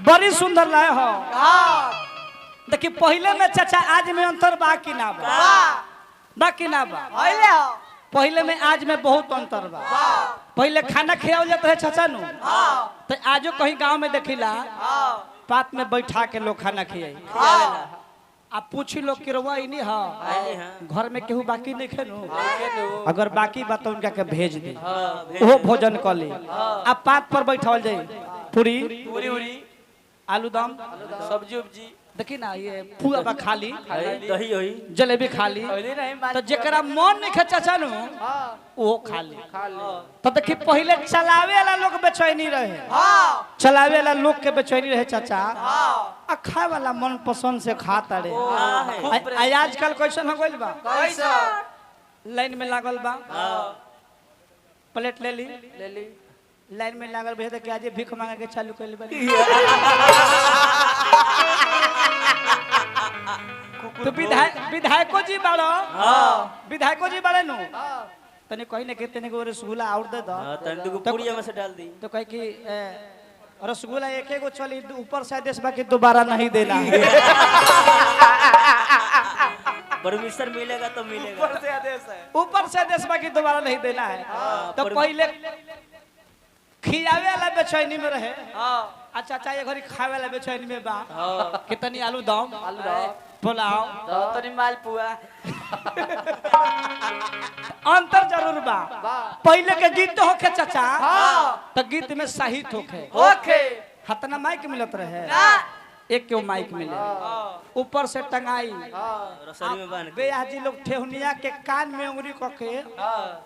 बड़ी सुंदर लय हो। देखिए पहले में चाचा आज में अंतर बाकी ना बा, बाकी ना बा। पहले में आज में बहुत अंतर बा। पहले खाना खियावल जाता है चाचा नु, तो आजो कहीं गांव में देखिला पात में बैठा के लोग खाना खियाई। आप पूछी लोग कि रवा इनी हां घर में केहू बाकी नहीं खेनु, अगर बाकी बात तो उनका के भेज दे वो भोजन कर ले। आप पात पर बैठावल जाई पूरी पूरी आलू दम सब्जी उब्जी देखी ना ये पूरा बा खाली दही होई जलेबी खाली तो जेकरा मन नहीं खचा चानू वो खाली। तो देखी पहले चलावे वाला लोग बेचैनी रहे, चलावे वाला लोग के बेचैनी रहे चाचा, आ खाए वाला मन पसंद से खाता रहे। आजकल कैसन हो गइल बा, लाइन में लागल बा प्लेट ले ली लाइन में लागल भैया तो क्या भीख मांगे के चालू कर ली। तो विधायको जी बाड़ो, विधायको जी बाड़े नु तने कहीं ना कहीं तने को रसगुल्ला और दे दो, तने को पूड़िया में से डाल दी तो कहे कि रसगुल्ला एक एक चली ऊपर से आदेश बाकी दोबारा नहीं देना। परमिशन मिलेगा तो मिलेगा, ऊपर से आदेश है, ऊपर से आदेश बाकी दोबारा नहीं देना है। तो पहले खियावे वाला बेचैनी में रहे, अच्छा चाहे घरी खावे वाला बेचैनी में बा कितनी आलू दम पुलाव तनी मालपुआ अंतर जरूर बा। पहले के गीत होखे चाचा तो गीत में साहित्य होखे हतना माइक मिलत रहे, एक क्यों माइक मिले ऊपर से टंगाई रसरी में बांध के बेयाजी लोग ठेहुनिया के कान में उंगली के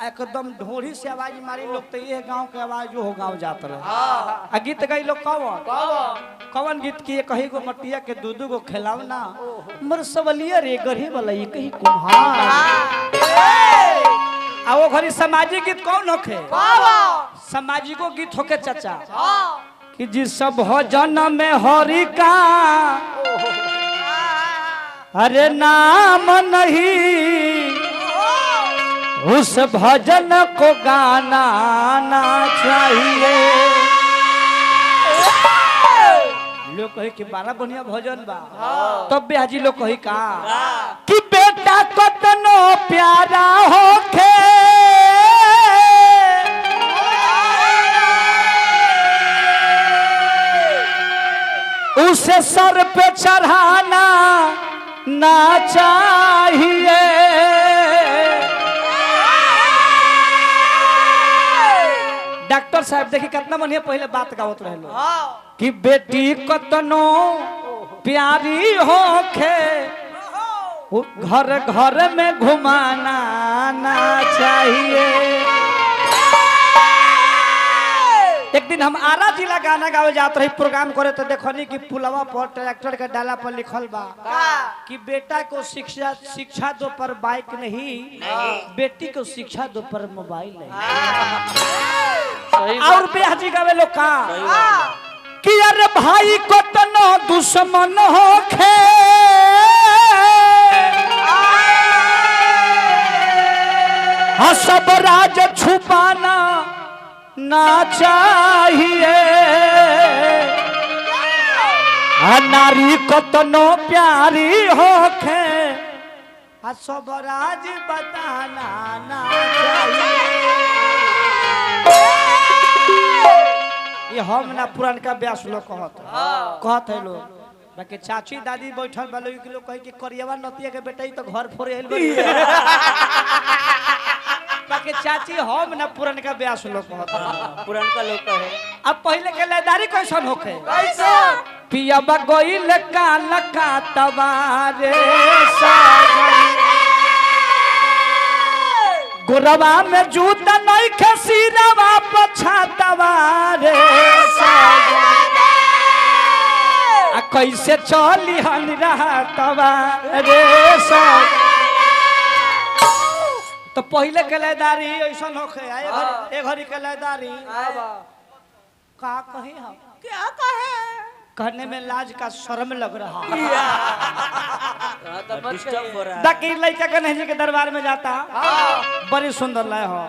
एकदम ढोरी से आवाज मारी लोग तो ये गांव के आवाज वो गांव जात रहे। आ गीत गई लोग कौन गीत किए कहीं को मटिया के दूध को खिलावना मर सवलिया रे गढ़े वाला ये कहीं कुम्हार। आ वो घरी सामाजिक गीत कौन होखे, सामाजिको गीत होके चाचा कि जिस सब भजन में हरि का अरे नाम नहीं उस भजन को गाना ना चाहिए। लोग कहे कि बड़ा बढ़िया भजन बा, तब बेहाजी लोग कही का कि बेटा कतनो प्यारा होखे उसे सर पे चढ़ाना ना चाहिए। डॉक्टर साहब देखिए कितना बढ़िया पहले बात गावत रहे लोग कि बेटी कतनो प्यारी होखे घर घर में घुमाना ना चाहिए। एक दिन हम आरा जिला गाना गावे जाते रहे प्रोग्राम करे तो देखनी कि पुलवा पर ट्रैक्टर के डाला पर लिखल बा कि बेटा को शिक्षा दो पर बाइक नहीं, बेटी को शिक्षा दो पर मोबाइल नहीं। और बेहाजी गावे लोग का कि अरे भाई को तनो दुश्मन होखे सब राज छुपाना ना चाहिए। नारी कतनो प्यारी होखे सब राज बताना ना चाहिए। ये हम ना पुरानका व्यास लोग कहत है लोग, बाकी चाची दादी बैठल वाले लोग कहे कि करियवा नतिया के बेटा तो घर फोड़े बाकी चाची हम ना पुरानका व्यास लोग कहत पुरानका लोग का है। अब पहले के लेदारी कैसन होखे पिया बगोइल काला का तवारे गोरवा में जूता नहीं खसीरवा पछातवारे कैसे चली हन रहा तवारे तो पहले के लेदारी ऐसा होखे ए घड़ी के लेदारी का कहे हम क्या कहे कहने में लाज का शर्म लग रहा डिस्टर्ब हो रहा है। बाकी लड़का के नहीं के दरबार में जाता बड़ी सुंदर लय हो